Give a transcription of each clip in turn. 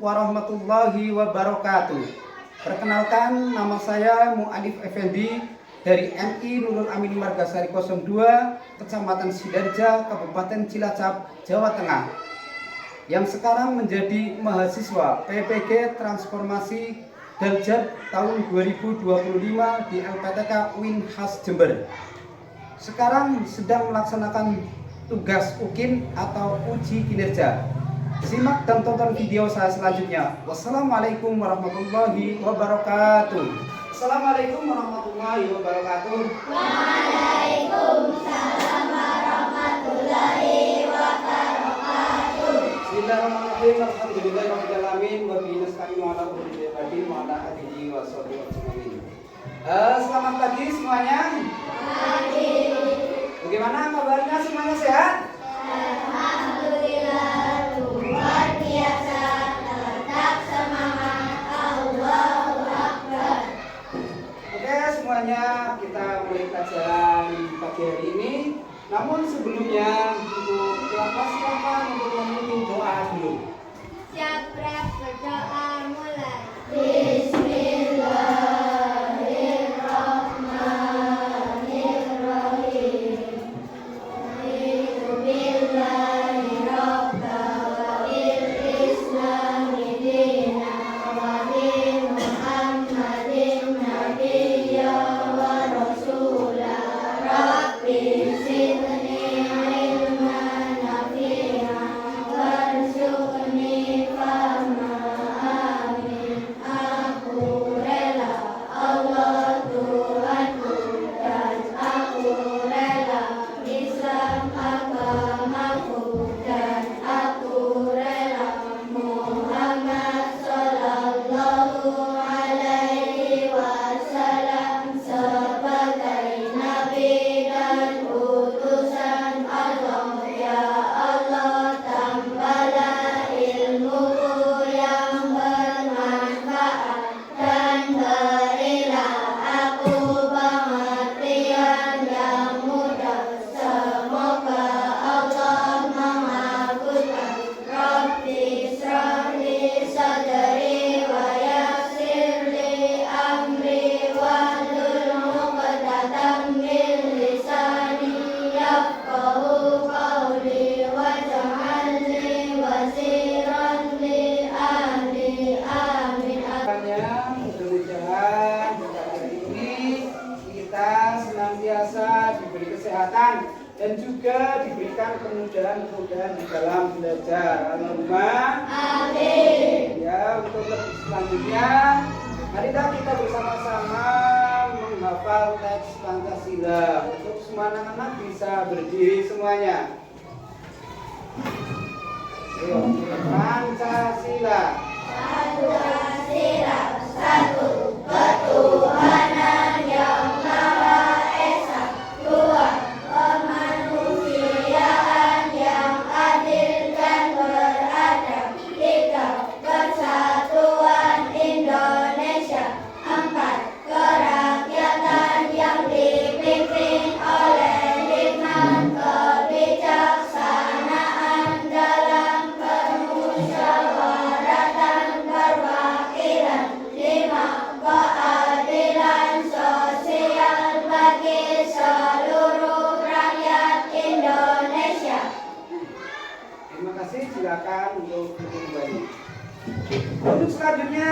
warahmatullahi wabarakatuh. Perkenalkan, nama saya Mu'alif Effendi dari MI Nurul Amin Margasari 02, Kecamatan Sidarja, Kabupaten Cilacap, Jawa Tengah, yang sekarang menjadi mahasiswa PPG Transformasi Daljat tahun 2025 di LPTK UIN Khas Jember. Sekarang sedang melaksanakan tugas UKIN atau uji kinerja. Simak dan tonton video saya selanjutnya. Wassalamualaikum warahmatullahi wabarakatuh. Assalamualaikum warahmatullahi wabarakatuh. Waalaikumsalam warahmatullahi wabarakatuh. Bismillahirrahmanirrahim. Alhamdulillahirabbil alamin wa bihi nasta'inu ala umuri din wa ala alihi wa sahbihi ajmain. Selamat pagi semuanya. Pagi. Bagaimana kabarnya, semuanya sehat? Alhamdulillah, luar biasa, tetap semangat, Allahu Akbar. Oke semuanya, kita mulai pelajaran pagi hari ini. Namun sebelumnya untuk silakan untuk memimpin doa dulu. Siap berdoa mulai. Bismillah. Mudah-mudahan hari ini kita senantiasa diberi kesehatan dan juga diberikan kemudahan-kemudahan di dalam belajar. Allahumma amin. Ya, untuk lebih selanjutnya, marilah kita bersama-sama menghafal teks Pancasila. Untuk semua anak-anak bisa berdiri semuanya. Ayo, Pancasila. Pancasila, satu ketuhanan yang Maha Esa, dua kemanusiaan yang adil dan beradab, tiga persatuan Indonesia, empat kerakyatan yang dipimpin oleh hikmat kebijaksanaan dalam permusyawaratan perwakilan, lima keadilan sosial bagi seluruh rakyat Indonesia. Terima kasih, silakan untuk kembali. Untuk selanjutnya,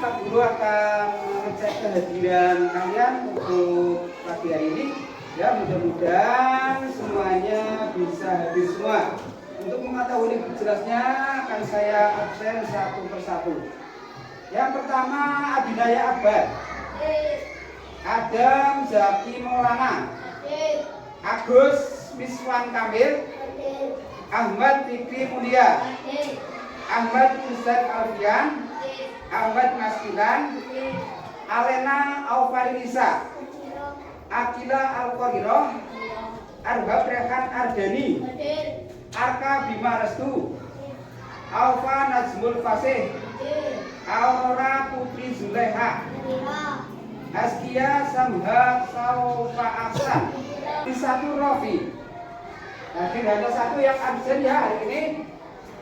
Pak Guru akan mengecek kehadiran kalian untuk pagi hari ini. Ya, mudah-mudahan semuanya bisa hadir semua. Untuk mengetahui lebih jelasnya akan saya absen satu persatu. Yang pertama, Abidaya Akbar, Adam Zaki Maulana, Agus Miswan Kamil, Ahmad Fikri Mulia, Ahmad Ustadz Alfian, Ahmad Maskilan, Alena Aufarinisa, Akila Al-Qadiroh, Arhab Rehan Ardani, Arka Bima Restu, Alfa Najmul Fasih, Aurora Putri Zuleha, Askia Samha Saufa Aksan, Satu Rofi. Nah, hanya satu yang absen ya hari ini.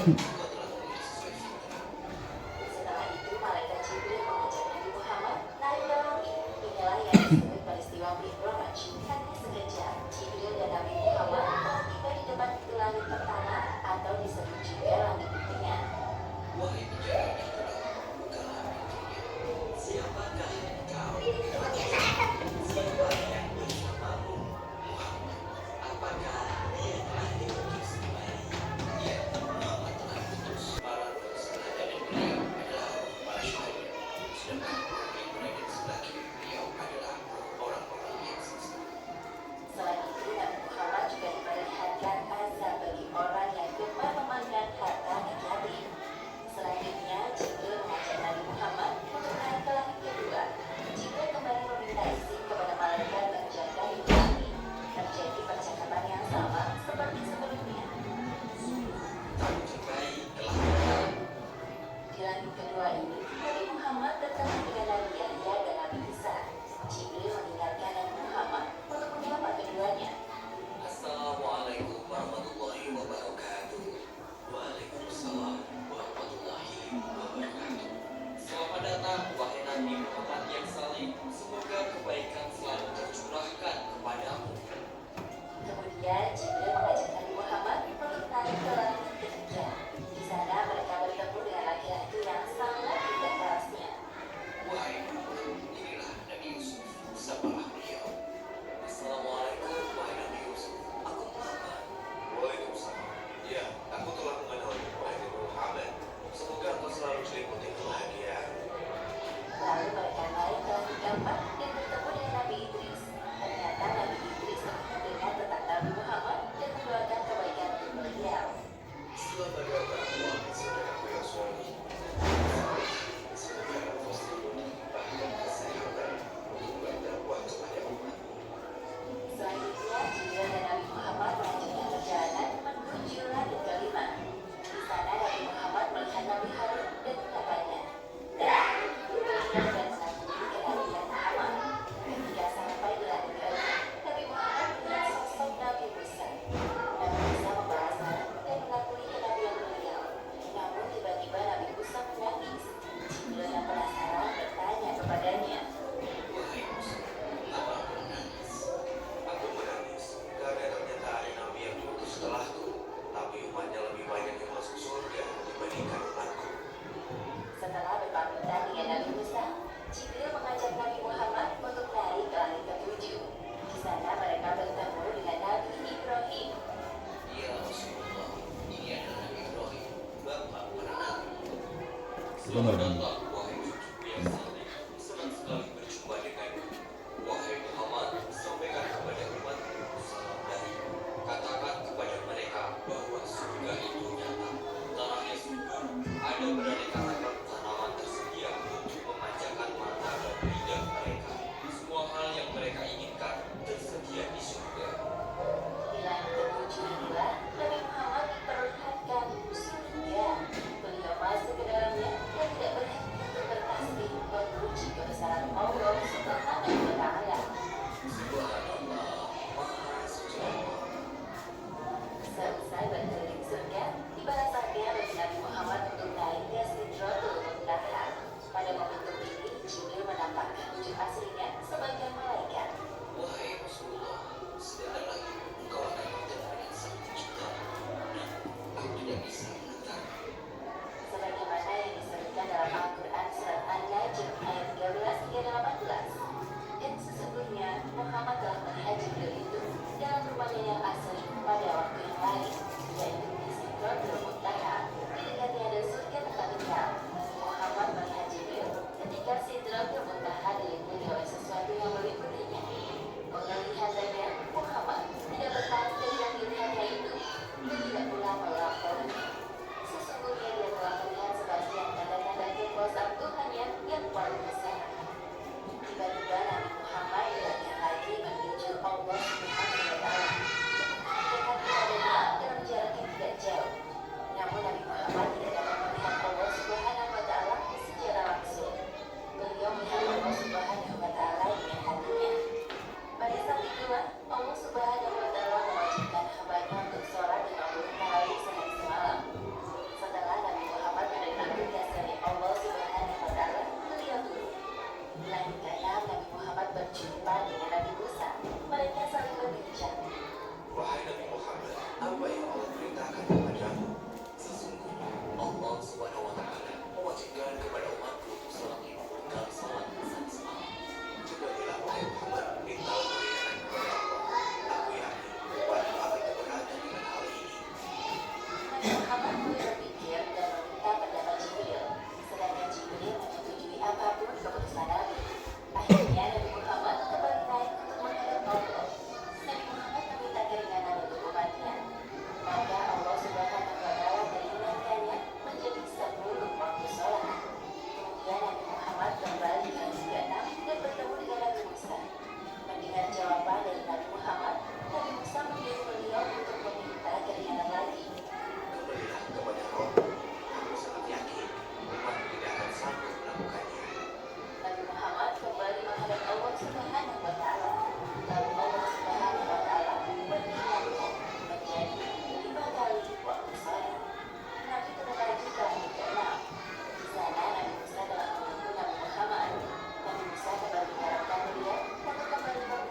Setelah itu, malaikat Jibril mengajak Nabi Muhammad naik ke langit. Inilah yang disebut peristiwa Mi'raj. Hanya sekejap, Jibril dan Nabi Muhammad telah tiba di depan pintu langit pertama atau disebut juga langit dunia. Wahai penjaga pintu langit, bukalah pintunya. Siapakah engkau? Siapa yang bersamamu? Muhammad, apakah dia telah diutus kembali? Ya, Muhammad telah diutus. Para sebelah kanan beliau adalah para syuhada. Sedangkan di bagian sebelah kiri beliau adalah orang-orang yang sesat. Selain itu, Nabi Muhammad juga diperlihatkan azab bagi orang yang gemar memakan harta dan yatim. Selanjutnya, Jibril mengajak Nabi Muhammad untuk naik ke langit kedua. Jibril kembali meminta izin kepada malaikat menjaga di langit. Terjadi percakapan yang sama seperti sebelumnya. Baik, telah datang. Di langit kedua ini, Nabi Muhammad bertemu dengan Nabi Yahya dan Nabi Isa. Jibril mengingatkan Nabi Muhammad untuk menyapa keduanya. Assalamualaikum warahmatullahi wabarakatuh. Waalaikumsalam warahmatullahi wabarakatuh. Selamat datang wahai Nabi Muhammad yang saleh. Semoga kebaikan selalu tercurahkan kepadamu. Kemudian Jibril mengajak Nabi Muhammad untuk naik ke langit ketiga. Di sana mereka bertemu dengan laki-laki yang sangat tidak kerasnya. Wahai Muhammad, inilah Nabi Yusuf. Sabarlah beliau. Assalamualaikum wahai Nabi Yusuf. Aku Muhammad. Waalaikumsalam. Ya, aku telah mengenalmu, wahai Nabi Muhammad. Semoga engkau selalu diselimuti kebahagiaan. Lalu mereka naik ke langit keempat dan bertemu dengan Nabi Idris. Ternyata Nabi Idris mendengar tentang Nabi Muhammad dan mendoakan kebaikan untuk beliau. Selamat datang, wahai saudaraku yang soleh. Semoga engkau selalu dilimpahkan kesehatan untuk berdakwah kepada umat. Selanjutnya, Jibril dan Nabi Muhammad melanjutkan perjalanan menuju langit kelima. Di sana Nabi Muhammad melihat Nabi Harun dan ucapannya. Dan mengakui kehadiran Muhammad. Ketika sampai di langit kelima, Nabi Muhammad melihat sosok Nabi Musa. Nabi Musa membahas dan mengakui kenabian beliau. Namun tiba-tiba Nabi Musa menangis. Jibril yang penasaran bertanya kepadanya. Wahai Musa, apa aku menangis? Aku menangis karena ternyata ada nabi yang diutus setelahku, tapi umatnya lebih banyak yang masuk surga dibandingkan umatku. Setelah berpamitan dengan Nabi Musa, Jibril mengajak Nabi Muhammad untuk naik ke langit ketujuh. Di sana mereka bertemu dengan Nabi Ibrahim. Ya Rasulullah, ini adalah Nabi Ibrahim, bapak para nabi. Selamat datang, wahai cucuku yang saleh. Senang sekali berjumpa denganmu. Wahai Muhammad, sampaikan kepada umatmu salam dari. Katakan kepada mereka bahwa surga itu nyata. Tanahnya subur, ada beraneka ragam tanaman tersedia untuk memanjakan mata dan lidah mereka. Semua hal yang mereka inginkan tersedia di surga. Di langit ketujuh inilah Nabi Muhammad diperlihatkan surga. Beliau masuk ke dalamnya dan tidak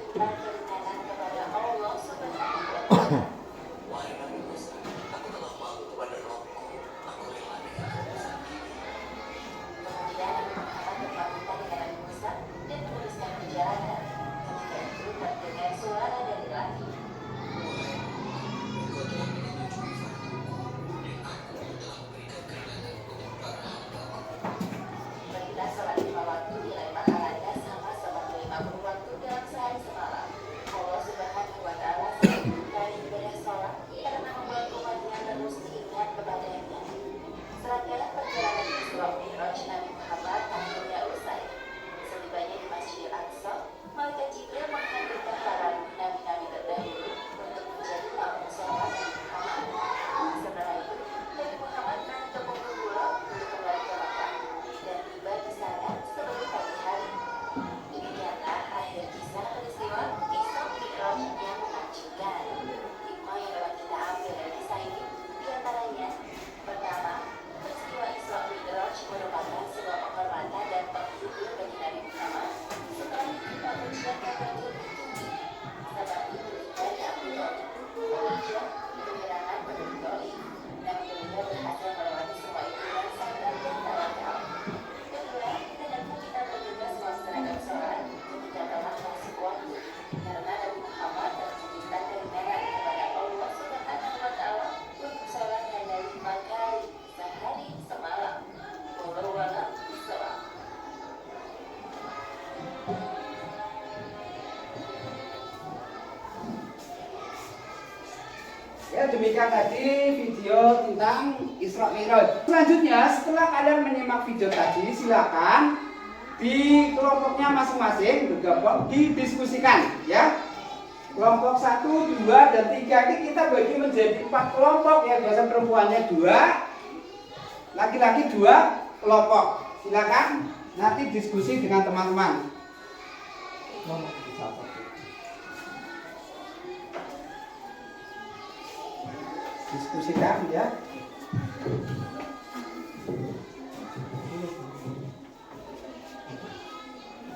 dan keringanan kepada Allah Subhanahu wa Ta'ala. Wahai Nabi Musa, aku telah malu kepada Rabbku. Aku rela dengan keputusan ini. Kemudian Nabi Muhammad berpamitan dengan Nabi Musa dan meneruskan perjalanan. Ketika itu terdengar suara dari langit. Engkau telah menyetujui farduku, dan aku telah memberikan keringanan untuk para hamba. Berilah sholat 5 waktu nilai pahalanya sama seperti 50 waktu dalam sehari semalam. Allah Subhanahu wa Ta'ala menyebutkan ibadah sholat karena membuat umatnya terus diingat kepadanya. Serangkaian perjalanan Isra Mi'raj Nabi Muhammad akhirnya usai. Setibanya di Masjidil Aqsa, Malaikat Jibril menghadirkan para nabi-nabi terdahulu untuk menjadi makmum sholat Nabi Muhammad. Setelah itu, Nabi Muhammad naik ke Bukit Hira untuk kembali ke Makkah dan tiba di sana sebelum pagi hari. Demikianlah akhir kisah peristiwa Isra Mi'raj yang menakjubkan. Hikmah yang dapat kita ambil dari kisah ini diantaranya: pertama, peristiwa Isra Mi'raj merupakan sebuah penghormatan dan penghibur bagi Nabi Muhammad setelah diterima ujian yang begitu tinggi. Seperti berikan Abu Thalib, Khadijah, penyerangan penduduk Taif, namun beliau berhasil melewati semua itu dengan sabar dan tawakal. Kedua, hendaknya kita bergegas melaksanakan sholat ketika telah masuk waktu, karena Nabi Muhammad telah meminta keringanan kepada Allah Subhanahu wa Ta'ala untuk sholat hanya 5 kali sehari semalam. Wallahu a'lam bishawab. Ya, demikian tadi video tentang Isra Mi'raj. Selanjutnya, setelah kalian menyimak video tadi, silakan di kelompoknya masing-masing bergabung didiskusikan ya. Kelompok 1, 2, dan 3 ini kita bagi menjadi 4 kelompok ya. Biasa perempuannya 2, laki-laki 2 kelompok. Silakan nanti diskusi dengan teman-teman. Diskusikan ya.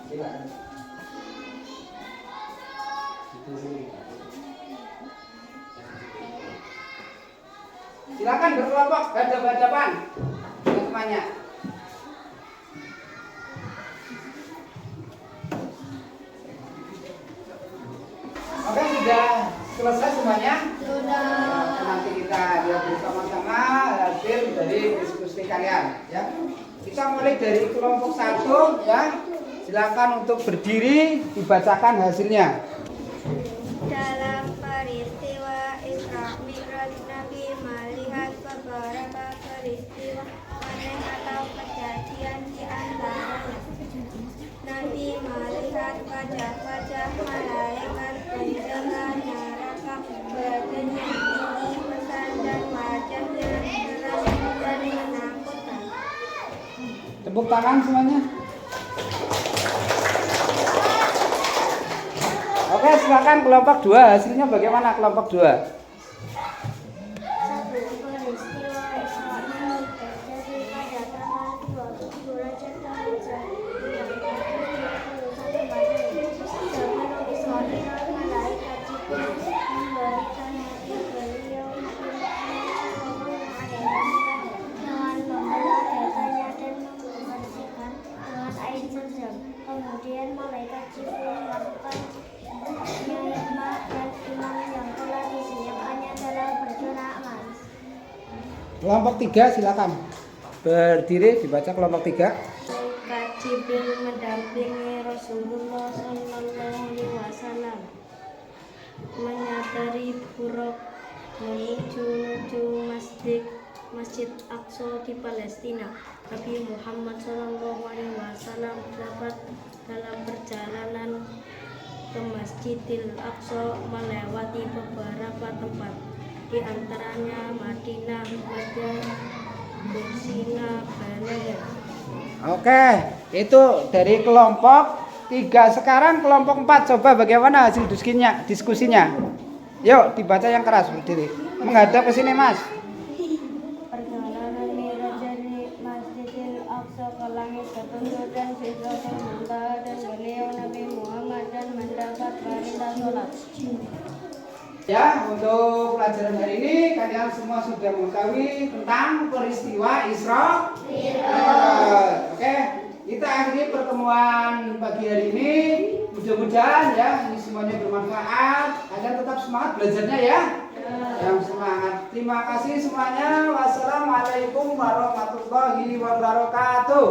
Silakan. Silakan berkelompok, hadap-hadapan semuanya. Oke, sudah selesai semuanya? Sudah. Nanti kita lihat bersama-sama hasil dari diskusi kalian ya. Kita mulai dari kelompok 1 ya. Silakan untuk berdiri, dibacakan hasilnya. Dalam peristiwa Isra Mi'raj, Nabi melihat beberapa peristiwa aneh atau kejadian di antaranya. Nabi melihat wajah-wajah malaikat penjaga neraka, badannya tinggi besar dan wajahnya seram dan menakutkan. Tepuk tangan semuanya. Oke, silakan kelompok 2. Hasilnya bagaimana kelompok 2? Satu, peristiwa Isra Mi'raj terjadi pada tanggal 27 Rajab tahun 1421 Masehi. Sebelum Isra Mi'raj, malaikat Jibril memberikan hati beliau dengan membelah dadanya dan membersihkan dengan air zam-zam. Kemudian malaikat Jibril melakukan hikmah dan iman yang telah disiapkannya dalam berdoa amal. Kelompok 3 silakan. Berdiri, dibaca kelompok 3. Malaikat Jibril mendampingi Rasulullah SAW menyadari Buraq menuju Masjid Aqsa di Palestina. Nabi Muhammad SAW dapat dalam perjalanan ke Masjidil Aqsa melewati beberapa tempat, di antaranya Madinah, Madinah, Bersina, Banayan. Oke, itu dari kelompok 3. Sekarang kelompok 4. Coba bagaimana hasil diskusinya? Yuk, dibaca yang keras, berdiri. Menghadap ke sini, Mas. Perjalanan Mi'raj dari Masjidil Aqsa ke langit ketujuh dan Sidratul Muntaha, dan beliau Nabi Muhammad dan berangkat baring dan sholat. Ya, untuk pelajaran hari ini kalian semua sudah mengetahui tentang peristiwa Isra Mi'raj. Oke, kita akhiri pertemuan pagi hari ini. Mudah-mudahan ya ini semuanya bermanfaat. Kalian tetap semangat belajarnya ya. Yang semangat. Terima kasih semuanya. Wassalamualaikum warahmatullahi wabarakatuh.